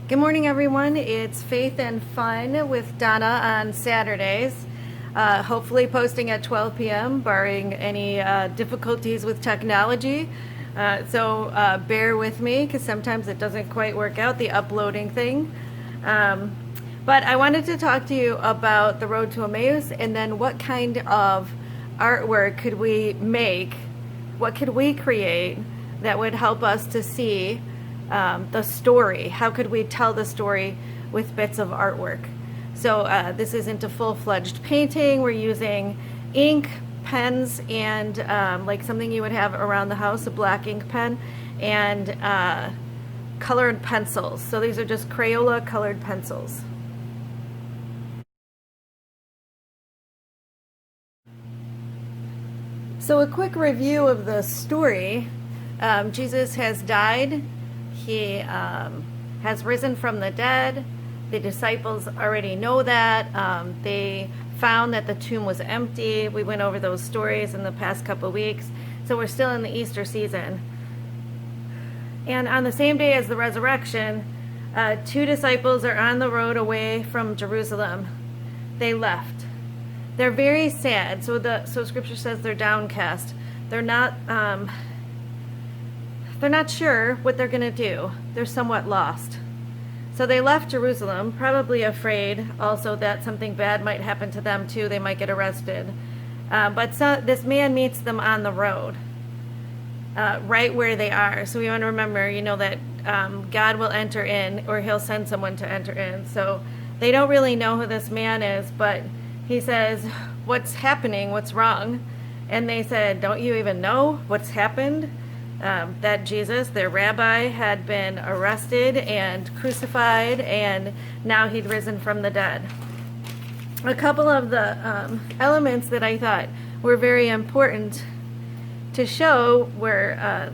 Good morning, everyone. It's Faith and Fun with Donna on Saturdays. Hopefully posting at 12 p.m., barring any difficulties with technology. So bear with me, because sometimes it doesn't quite work out, the uploading thing. But I wanted to talk to you about the road to Emmaus, and then what kind of artwork could we make, what could we create that would help us to see the story. How could we tell the story with bits of artwork? So this isn't a full-fledged painting. We're using ink, pens, and like something you would have around the house, a black ink pen, and colored pencils. So these are just Crayola colored pencils. So a quick review of the story. Jesus has died. He has risen from the dead. The disciples already know that. They found that the tomb was empty. We went over those stories in the past couple weeks. So we're still in the Easter season. And on the same day as the resurrection, two disciples are on the road away from Jerusalem. They left. They're very sad. So Scripture says they're downcast. They're not sure what they're going to do. They're somewhat lost. So they left Jerusalem, probably afraid also that something bad might happen to them too. They might get arrested. But this man meets them on the road, right where they are. So we want to remember, that God will enter in, or he'll send someone to enter in. So they don't really know who this man is, but he says, "What's happening? What's wrong?" And they said, "Don't you even know what's happened?" That Jesus, their rabbi, had been arrested and crucified, and now he'd risen from the dead. A couple of the elements that I thought were very important to show were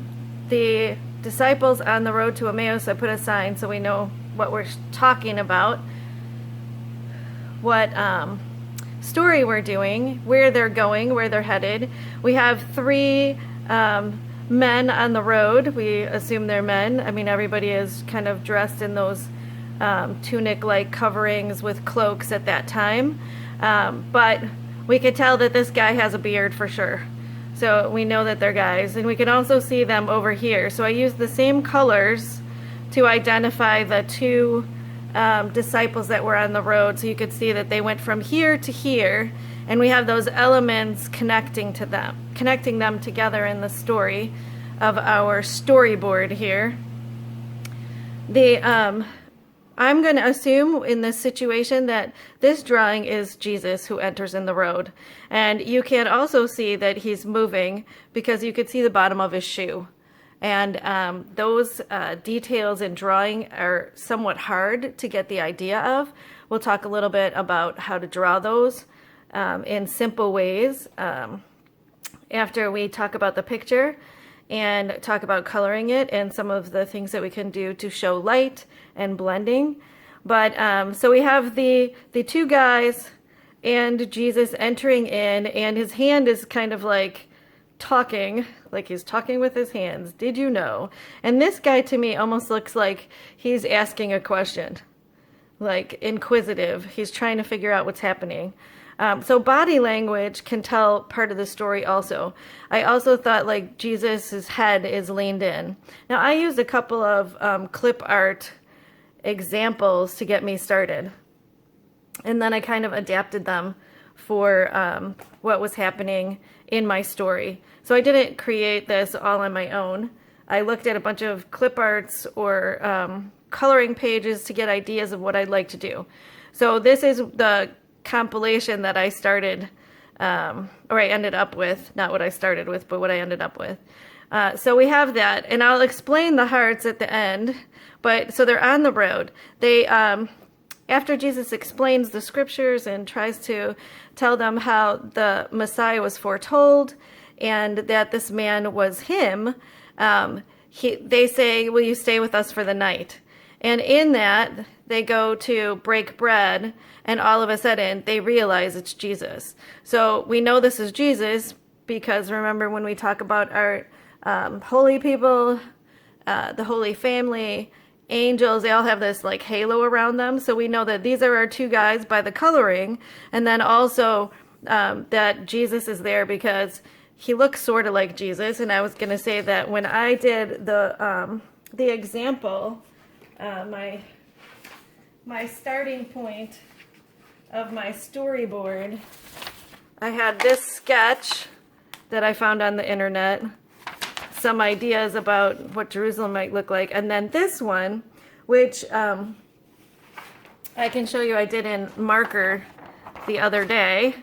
the disciples on the road to Emmaus. I put a sign so we know what we're talking about, what story we're doing, where they're going, where they're headed. We have three men on the road. We assume they're men. I mean, everybody is kind of dressed in those tunic-like coverings with cloaks at that time. But we could tell that this guy has a beard for sure. So we know that they're guys. And we can also see them over here. So I used the same colors to identify the two disciples that were on the road. So you could see that they went from here to here. And we have those elements connecting them together in the story of our storyboard here. I'm going to assume in this situation that this drawing is Jesus who enters in the road. And you can also see that he's moving because you could see the bottom of his shoe. And those details in drawing are somewhat hard to get the idea of. We'll talk a little bit about how to draw those in simple ways after we talk about the picture and talk about coloring it and some of the things that we can do to show light and blending. But so we have the two guys and Jesus entering in, and his hand is kind of like talking, like he's talking with his hands. Did you know? And this guy to me almost looks like he's asking a question, like inquisitive. He's trying to figure out what's happening. So body language can tell part of the story also. I also thought like Jesus's head is leaned in. Now I used a couple of clip art examples to get me started. And then I kind of adapted them for what was happening in my story. So I didn't create this all on my own. I looked at a bunch of clip arts or coloring pages to get ideas of what I'd like to do. So this is the compilation that I started, or I ended up with, not what I started with, but what I ended up with. So we have that, and I'll explain the hearts at the end. But so they're on the road. They, after Jesus explains the scriptures and tries to tell them how the Messiah was foretold and that this man was him, they say, "Will you stay with us for the night?" And in that, they go to break bread, and all of a sudden, they realize it's Jesus. So we know this is Jesus because remember when we talk about our holy people, the Holy Family, angels, they all have this like halo around them. So we know that these are our two guys by the coloring. And then also that Jesus is there because he looks sort of like Jesus. And I was going to say that when I did the example, my starting point of my storyboard, I had this sketch that I found on the internet, some ideas about what Jerusalem might look like, and then this one, which I can show you I did in marker the other day,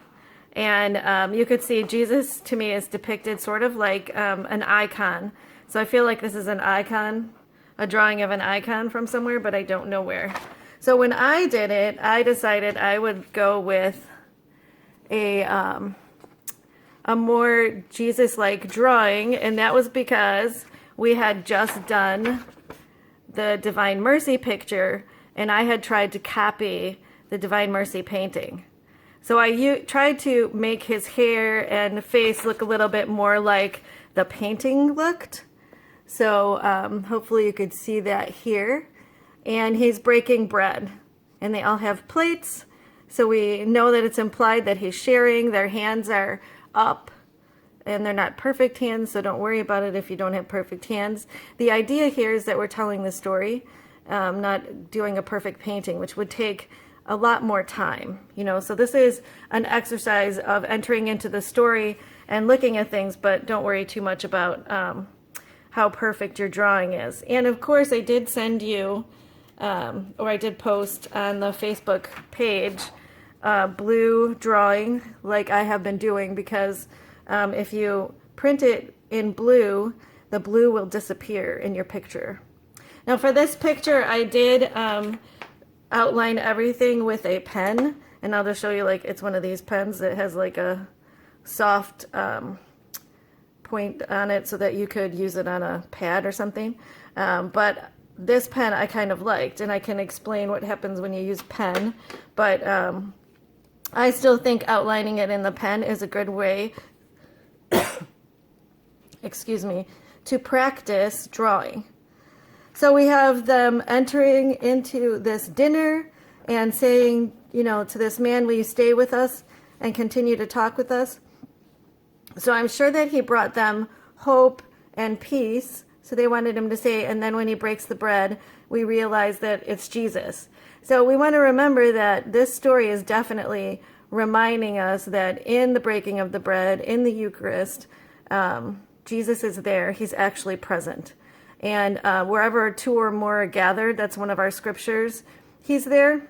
and you could see Jesus to me is depicted sort of like an icon. So I feel like this is an icon, a drawing of an icon from somewhere, but I don't know where. So when I did it, I decided I would go with a more Jesus-like drawing, and that was because we had just done the Divine Mercy picture, and I had tried to copy the Divine Mercy painting. So I tried to make his hair and face look a little bit more like the painting looked. So hopefully you could see that here. And he's breaking bread, and they all have plates. So we know that it's implied that he's sharing. Their hands are up, and they're not perfect hands, so don't worry about it if you don't have perfect hands. The idea here is that we're telling the story, not doing a perfect painting, which would take a lot more time, you know. So this is an exercise of entering into the story and looking at things, but don't worry too much about how perfect your drawing is. And of course, I did send you, or I did post on the Facebook page, blue drawing like I have been doing, because if you print it in blue, the blue will disappear in your picture. Now for this picture, I did outline everything with a pen, and I'll just show you, like, it's one of these pens that has like a soft point on it so that you could use it on a pad or something. But this pen I kind of liked, and I can explain what happens when you use pen, but I still think outlining it in the pen is a good way excuse me, to practice drawing. So we have them entering into this dinner and saying, you know, to this man, will you stay with us and continue to talk with us? So I'm sure that he brought them hope and peace. So they wanted him to say, and then when he breaks the bread, we realize that it's Jesus. So we want to remember that this story is definitely reminding us that in the breaking of the bread, in the Eucharist, Jesus is there. He's actually present. And wherever two or more are gathered, that's one of our scriptures, he's there.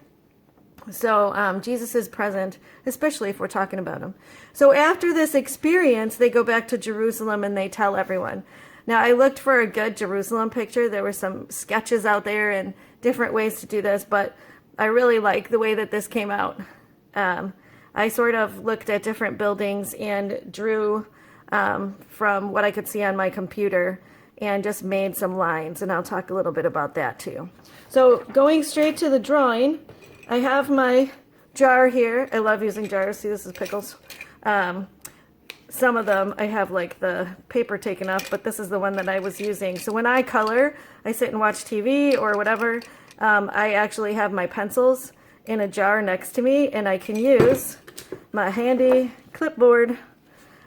So Jesus is present, especially if we're talking about him. So after this experience, they go back to Jerusalem and they tell everyone. Now, I looked for a good Jerusalem picture. There were some sketches out there and different ways to do this, but I really like the way that this came out. I sort of looked at different buildings and drew from what I could see on my computer and just made some lines, and I'll talk a little bit about that too. So going straight to the drawing, I have my jar here. I love using jars. See, this is pickles. Some of them I have like the paper taken off, but this is the one that I was using. So when I color, I sit and watch TV or whatever, I actually have my pencils in a jar next to me, and I can use my handy clipboard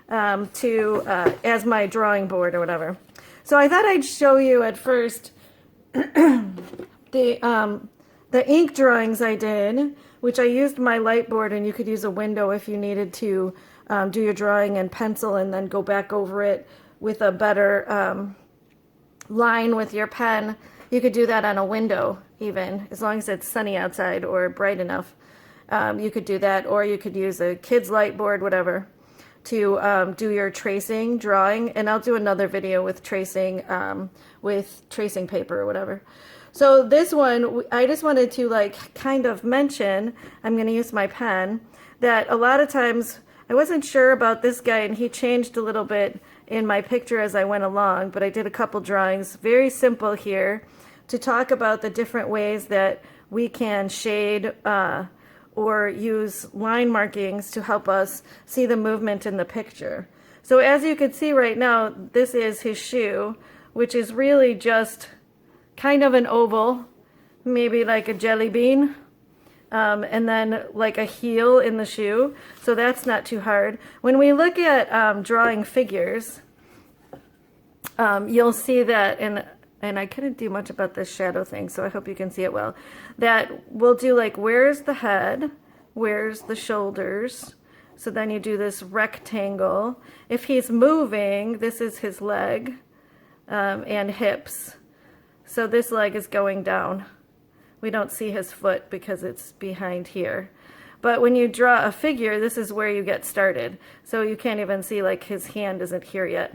as my drawing board or whatever. So I thought I'd show you at first the ink drawings I did, which I used my light board, and you could use a window if you needed to do your drawing in pencil and then go back over it with a better line with your pen. You could do that on a window even, as long as it's sunny outside or bright enough. You could do that, or you could use a kid's light board, whatever, to do your tracing, drawing, and I'll do another video with tracing paper or whatever. So this one, I just wanted to like kind of mention, I'm going to use my pen, that a lot of times I wasn't sure about this guy, and he changed a little bit in my picture as I went along, but I did a couple drawings, very simple here, to talk about the different ways that we can shade or use line markings to help us see the movement in the picture. So as you can see right now, this is his shoe, which is really just kind of an oval, maybe like a jelly bean, and then like a heel in the shoe. So that's not too hard. When we look at drawing figures, you'll see that, and I couldn't do much about this shadow thing, so I hope you can see it well, that we'll do like, where's the head, where's the shoulders. So then you do this rectangle. If he's moving, this is his leg and hips. So this leg is going down. We don't see his foot because it's behind here. But when you draw a figure, this is where you get started. So you can't even see, like, his hand isn't here yet.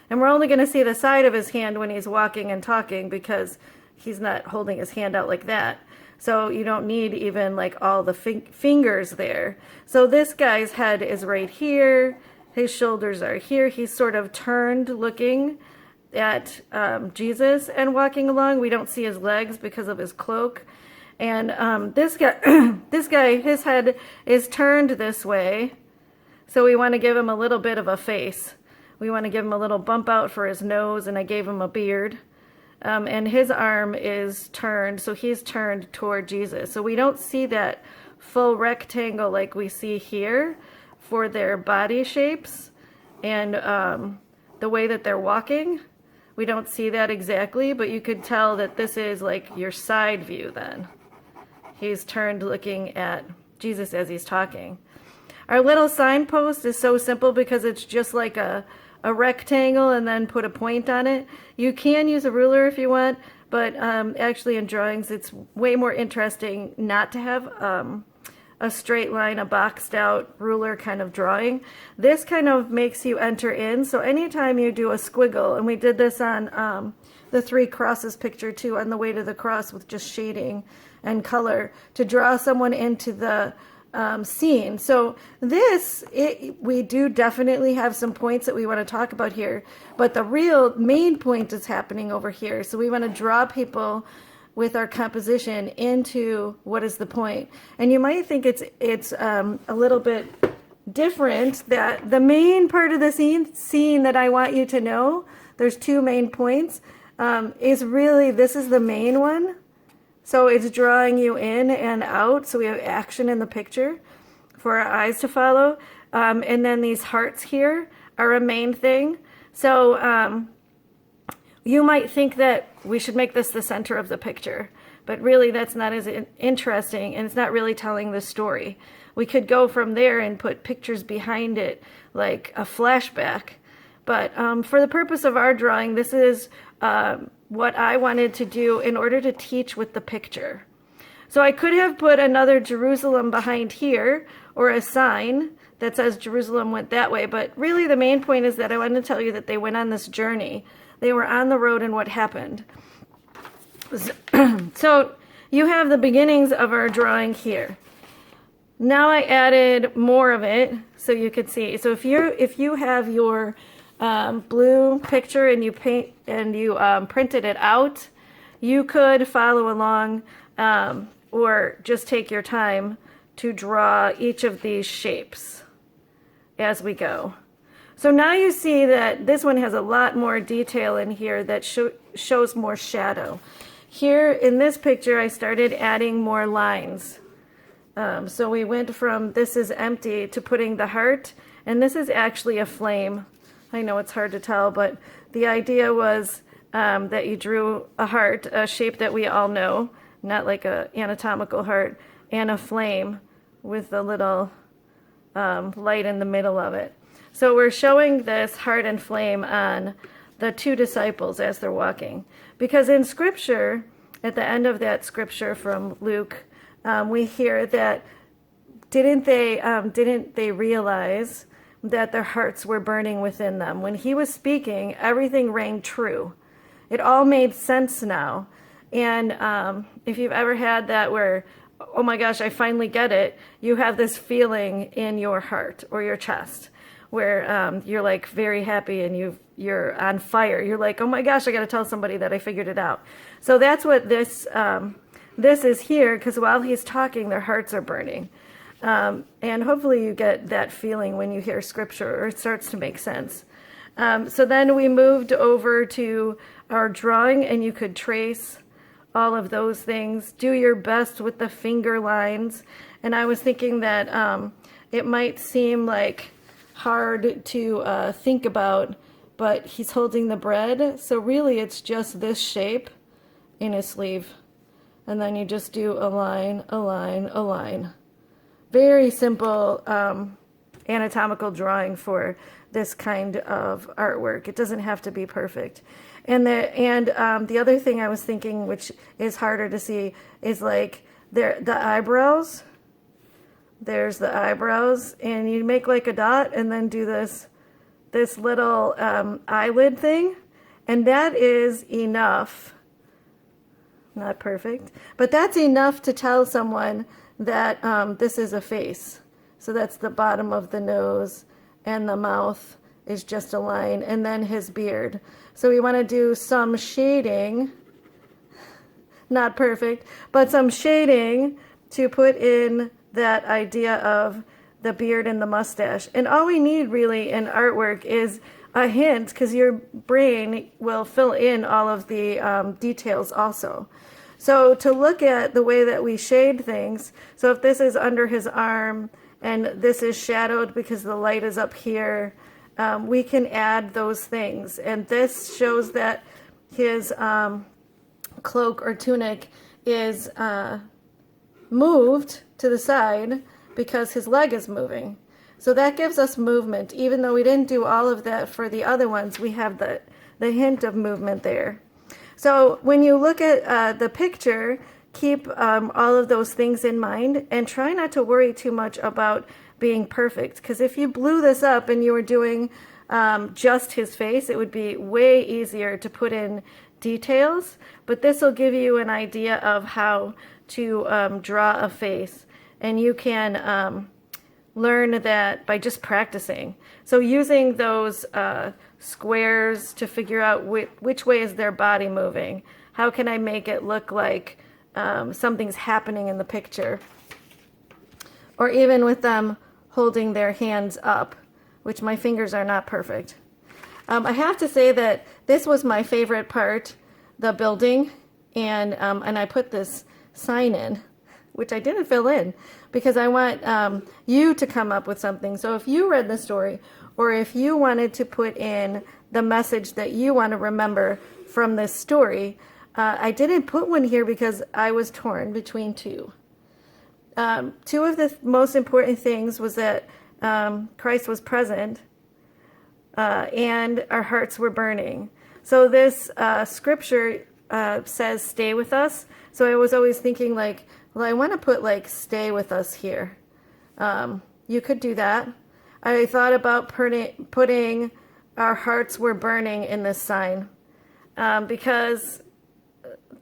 And we're only going to see the side of his hand when he's walking and talking because he's not holding his hand out like that. So you don't need even like all the fingers there. So this guy's head is right here. His shoulders are here. He's sort of turned looking at Jesus and walking along. We don't see his legs because of his cloak. And this guy, his head is turned this way. So we want to give him a little bit of a face. We want to give him a little bump out for his nose, and I gave him a beard. And his arm is turned, so he's turned toward Jesus. So we don't see that full rectangle like we see here for their body shapes and the way that they're walking. We don't see that exactly, but you could tell that this is like your side view then. He's turned looking at Jesus as he's talking. Our little signpost is so simple because it's just like a rectangle and then put a point on it. You can use a ruler if you want, but actually in drawings it's way more interesting not to have a straight line, a boxed out ruler kind of drawing. This kind of makes you enter in. So anytime you do a squiggle, and we did this on the 3 crosses picture too, on the way to the cross with just shading and color to draw someone into the scene. So we do definitely have some points that we want to talk about here, but the real main point is happening over here. So we want to draw people with our composition into what is the point. And you might think it's a little bit different, that the main part of the scene that I want you to know, there's 2 main points, is really, this is the main one. So it's drawing you in and out. So we have action in the picture for our eyes to follow. And then these hearts here are a main thing. So you might think that we should make this the center of the picture, but really that's not as interesting, and it's not really telling the story. We could go from there and put pictures behind it, like a flashback. But for the purpose of our drawing, this is what I wanted to do in order to teach with the picture. So I could have put another Jerusalem behind here, or a sign that says Jerusalem went that way, but really the main point is that I wanted to tell you that they went on this journey. They were on the road and what happened. So you have the beginnings of our drawing here. Now I added more of it so you could see. So if you have your blue picture and you printed it out, you could follow along or just take your time to draw each of these shapes as we go. So now you see that this one has a lot more detail in here that shows more shadow. Here in this picture, I started adding more lines. So we went from this is empty to putting the heart, and this is actually a flame. I know it's hard to tell, but the idea was that you drew a heart, a shape that we all know, not like an anatomical heart, and a flame with a little light in the middle of it. So we're showing this heart and flame on the 2 disciples as they're walking. Because in Scripture, at the end of that Scripture from Luke, we hear that didn't they realize that their hearts were burning within them? When he was speaking, everything rang true. It all made sense now. And if you've ever had that where, oh my gosh, I finally get it, you have this feeling in your heart or your chest where you're like very happy and you're on fire. You're like, oh my gosh, I got to tell somebody that I figured it out. So that's what this is here, because while he's talking, their hearts are burning. And hopefully you get that feeling when you hear Scripture, or it starts to make sense. So then we moved over to our drawing, and you could trace all of those things. Do your best with the finger lines. And I was thinking that it might seem like hard to think about, but he's holding the bread. So really it's just this shape in his sleeve. And then you just do a line, a line, a line. Very simple anatomical drawing for this kind of artwork. It doesn't have to be perfect. And the other thing I was thinking, which is harder to see, is like the eyebrows. There's the eyebrows, and you make like a dot and then do this little eyelid thing, and that is enough. Not perfect, but that's enough to tell someone that this is a face. So that's the bottom of the nose, and the mouth is just a line, and then his beard. So we want to do some shading, not perfect, but some shading to put in that idea of the beard and the mustache. And all we need really in artwork is a hint, because your brain will fill in all of the details also. So to look at the way that we shade things, so if this is under his arm and this is shadowed because the light is up here, we can add those things. And this shows that his cloak or tunic is moved to the side because his leg is moving. So that gives us movement. Even though we didn't do all of that for the other ones, we have the hint of movement there. So when you look at the picture, keep all of those things in mind and try not to worry too much about being perfect. Because if you blew this up and you were doing just his face, it would be way easier to put in details. But this will give you an idea of how to draw a face. And you can learn that by just practicing. So using those squares to figure out which way is their body moving. How can I make it look like something's happening in the picture? Or even with them holding their hands up, which my fingers are not perfect. I have to say that this was my favorite part, the building, and I put this sign in, which I didn't fill in, because I want you to come up with something. So if you read the story, or if you wanted to put in the message that you want to remember from this story, I didn't put one here because I was torn between two. Two of the most important things was that Christ was present and our hearts were burning. So this scripture says, stay with us. So I was always thinking like, well, I want to put like, stay with us here. You could do that. I thought about putting our hearts were burning in this sign because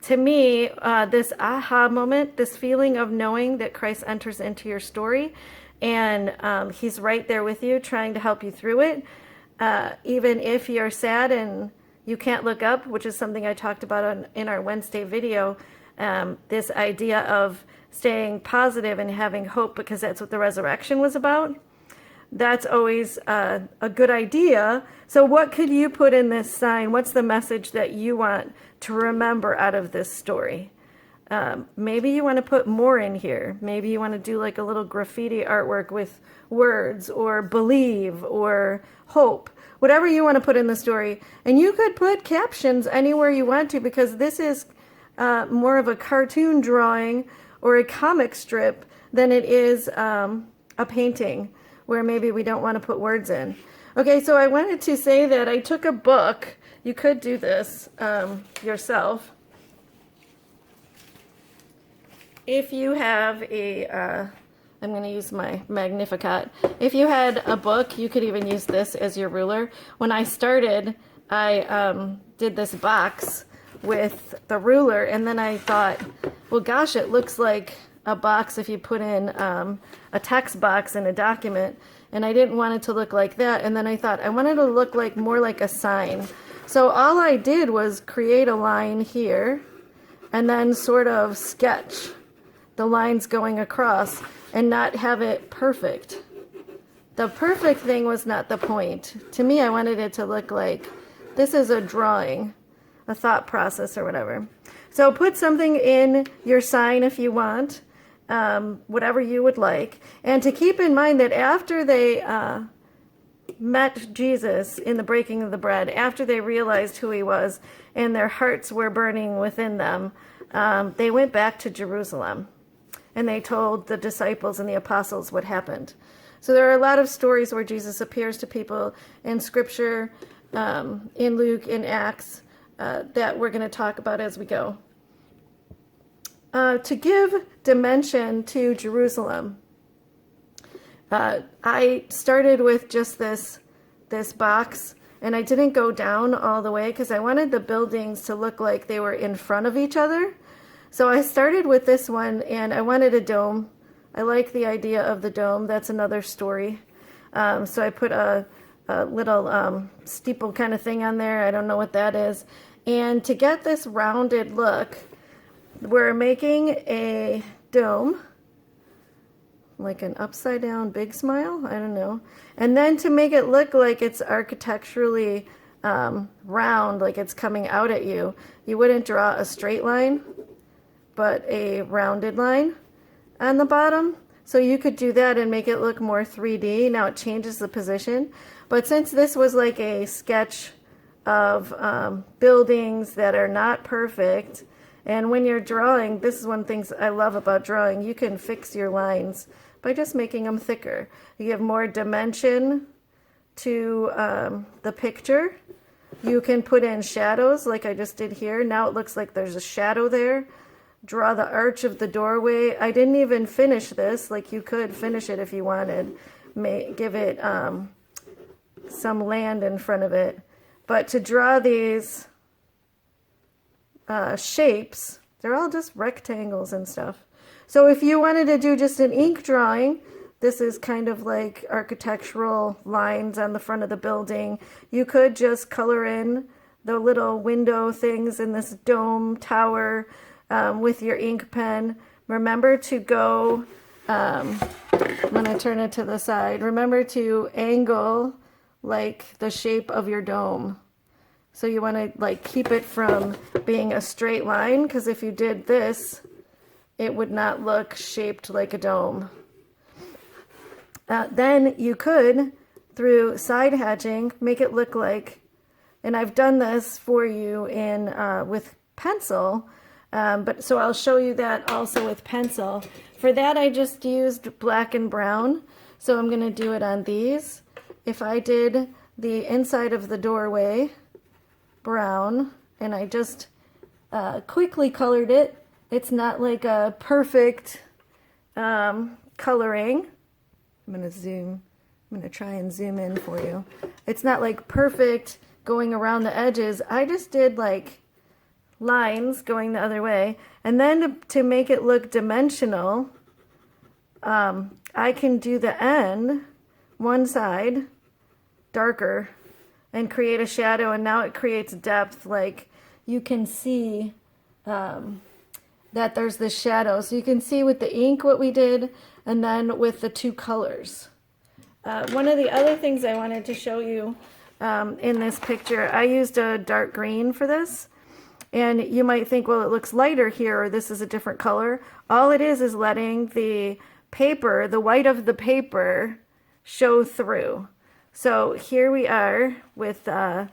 to me, this aha moment, this feeling of knowing that Christ enters into your story and he's right there with you trying to help you through it, even if you're sad and you can't look up, which is something I talked about in our Wednesday video, this idea of staying positive and having hope because that's what the resurrection was about. That's always a good idea. So what could you put in this sign? What's the message that you want to remember out of this story? Maybe you want to put more in here. Maybe you want to do like a little graffiti artwork with words or believe or hope, whatever you want to put in the story. And you could put captions anywhere you want to, because this is more of a cartoon drawing or a comic strip than it is a painting, where maybe we don't want to put words in. Okay, so I wanted to say that I took a book. You could do this yourself. If you have a, I'm going to use my Magnificat. If you had a book, you could even use this as your ruler. When I started, I did this box with the ruler, and then I thought, well, gosh, it looks like a box if you put in a text box in a document, and I didn't want it to look like that. And then I thought I wanted it to look like more like a sign. So all I did was create a line here and then sort of sketch the lines going across and not have it perfect. the perfect thing was not the point. To me, I wanted it to look like this is a drawing, a thought process or whatever. So put something in your sign if you want, whatever you would like. And to keep in mind that after they met Jesus in the breaking of the bread, after they realized who he was and their hearts were burning within them, they went back to Jerusalem and they told the disciples and the apostles what happened. So there are a lot of stories where Jesus appears to people in Scripture, in Luke, in Acts, that we're going to talk about as we go. To give dimension to Jerusalem, I started with just this box, and I didn't go down all the way because I wanted the buildings to look like they were in front of each other. So I started with this one, and I wanted a dome. I like the idea of the dome. That's another story. So I put a little steeple kind of thing on there. I don't know what that is. And to get this rounded look, we're making a dome, like an upside down big smile. I don't know. And then to make it look like it's architecturally round, like it's coming out at you, you wouldn't draw a straight line, but a rounded line on the bottom. So you could do that and make it look more 3D. Now it changes the position. But since this was like a sketch of buildings that are not perfect, and when you're drawing, this is one of the things I love about drawing, you can fix your lines by just making them thicker. You give more dimension to the picture. You can put in shadows like I just did here. Now it looks like there's a shadow there. Draw the arch of the doorway. I didn't even finish this. Like you could finish it if you wanted. Give it some land in front of it. But to draw these shapes, they're all just rectangles and stuff. So if you wanted to do just an ink drawing, this is kind of like architectural lines on the front of the building. You could just color in the little window things in this dome tower with your ink pen. Remember to go, I'm going to turn it to the side. Remember to angle like the shape of your dome. So you want to like keep it from being a straight line, because if you did this, it would not look shaped like a dome. Then you could, through side hatching, make it look like, and I've done this for you in with pencil, but so I'll show you that also with pencil. For that, I just used black and brown, so I'm going to do it on these. If I did the inside of the doorway brown, and I just quickly colored it, it's not like a perfect coloring. I'm going to try and zoom in for you. It's not like perfect going around the edges. I just did like lines going the other way. And then to make it look dimensional, I can do the end, one side, darker, and create a shadow, and now it creates depth. Like you can see that there's this shadow. So you can see with the ink what we did, and then with the two colors. One of the other things I wanted to show you in this picture, I used a dark green for this. And you might think, well, it looks lighter here, or this is a different color. All it is letting the paper, the white of the paper, show through. So here we are with the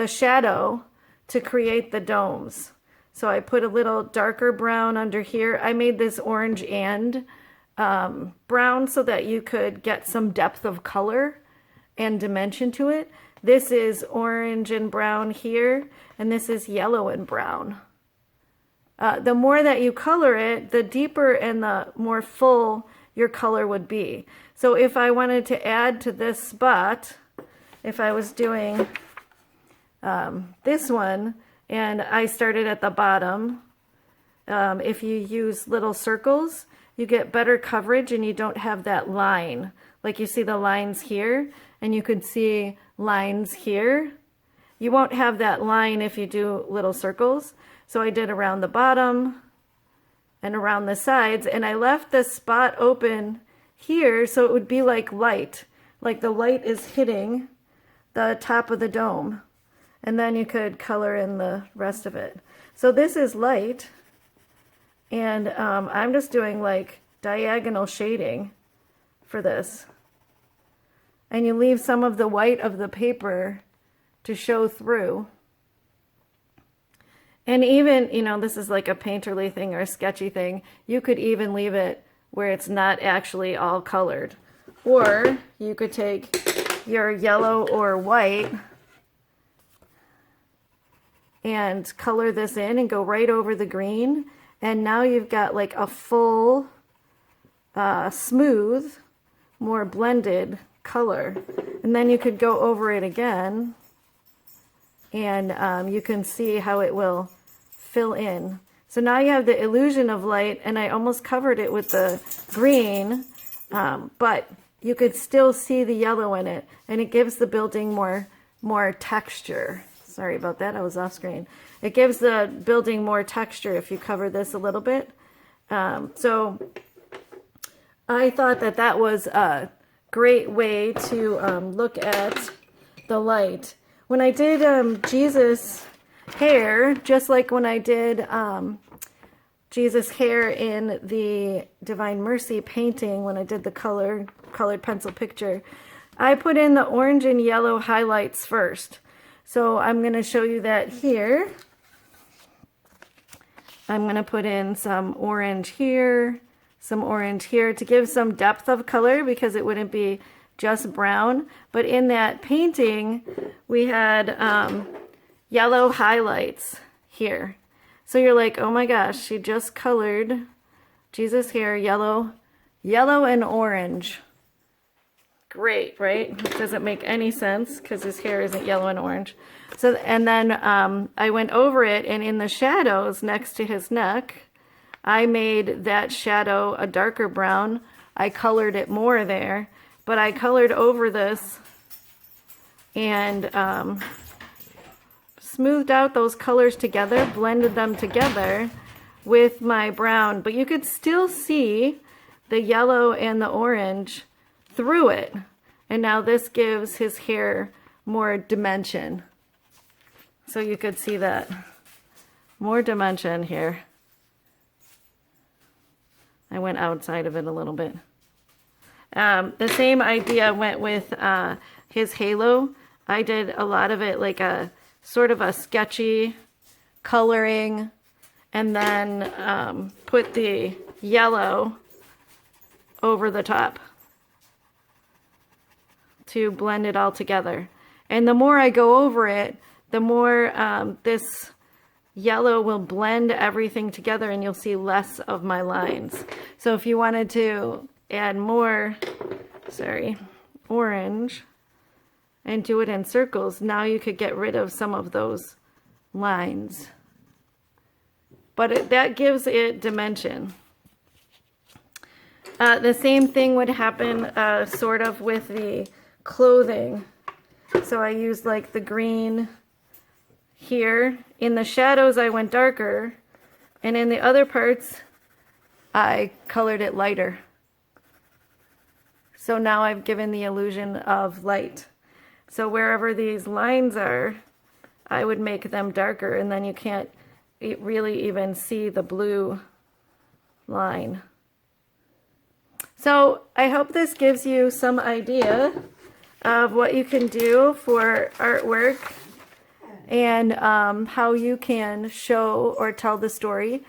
shadow to create the domes. So I put a little darker brown under here. I made this orange and brown so that you could get some depth of color and dimension to it. This is orange and brown here, and this is yellow and brown. The more that you color it, the deeper and the more full your color would be. So if I wanted to add to this spot, if I was doing this one, and I started at the bottom, if you use little circles, you get better coverage and you don't have that line. Like you see the lines here, and you could see lines here. You won't have that line if you do little circles. So I did around the bottom and around the sides, and I left this spot open here so it would be like light. like the light is hitting the top of the dome. And then you could color in the rest of it. So this is light. And I'm just doing like diagonal shading for this. And you leave some of the white of the paper to show through. And even, you know, this is like a painterly thing or a sketchy thing. You could even leave it where it's not actually all colored. Or you could take your yellow or white and color this in and go right over the green. And now you've got like a full, smooth, more blended color. And then you could go over it again and you can see how it will fill in. So now you have the illusion of light, and I almost covered it with the green, but you could still see the yellow in it, and it gives the building more texture. Sorry about that, I was off screen. It gives the building more texture if you cover this a little bit. So I thought that that was a great way to look at the light. When I did Jesus' hair, just like when I did Jesus' hair in the Divine Mercy painting, when I did the colored pencil picture, I put in the orange and yellow highlights first. So I'm going to show you that here. I'm going to put in some orange here, some orange here to give some depth of color because it wouldn't be just brown. But in that painting, we had yellow highlights here. So you're like, oh my gosh, she just colored Jesus' hair yellow and orange. Great, right? It doesn't make any sense because his hair isn't yellow and orange. So, and then I went over it, and in the shadows next to his neck, I made that shadow a darker brown. I colored it more there, but I colored over this and smoothed out those colors together, blended them together with my brown, but you could still see the yellow and the orange through it. And now this gives his hair more dimension. So you could see that. More dimension here. I went outside of it a little bit. The same idea went with his halo. I did a lot of it like a sort of a sketchy coloring, and then put the yellow over the top to blend it all together. And the more I go over it, the more this yellow will blend everything together, and you'll see less of my lines. So if you wanted to add more, orange, and do it in circles, now you could get rid of some of those lines. But that gives it dimension. The same thing would happen sort of with the clothing. So I used like the green here. In the shadows I went darker, and in the other parts I colored it lighter. So now I've given the illusion of light. So wherever these lines are, I would make them darker, and then you can't really even see the blue line. So I hope this gives you some idea of what you can do for artwork and how you can show or tell the story.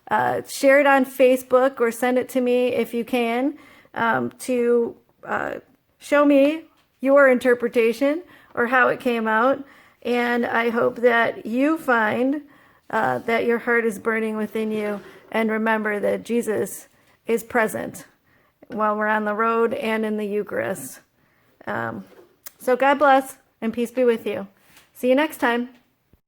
Share it on Facebook or send it to me if you can to show me your interpretation or how it came out. And I hope that you find that your heart is burning within you, and remember that Jesus is present while we're on the road and in the Eucharist. So God bless, and peace be with you. See you next time.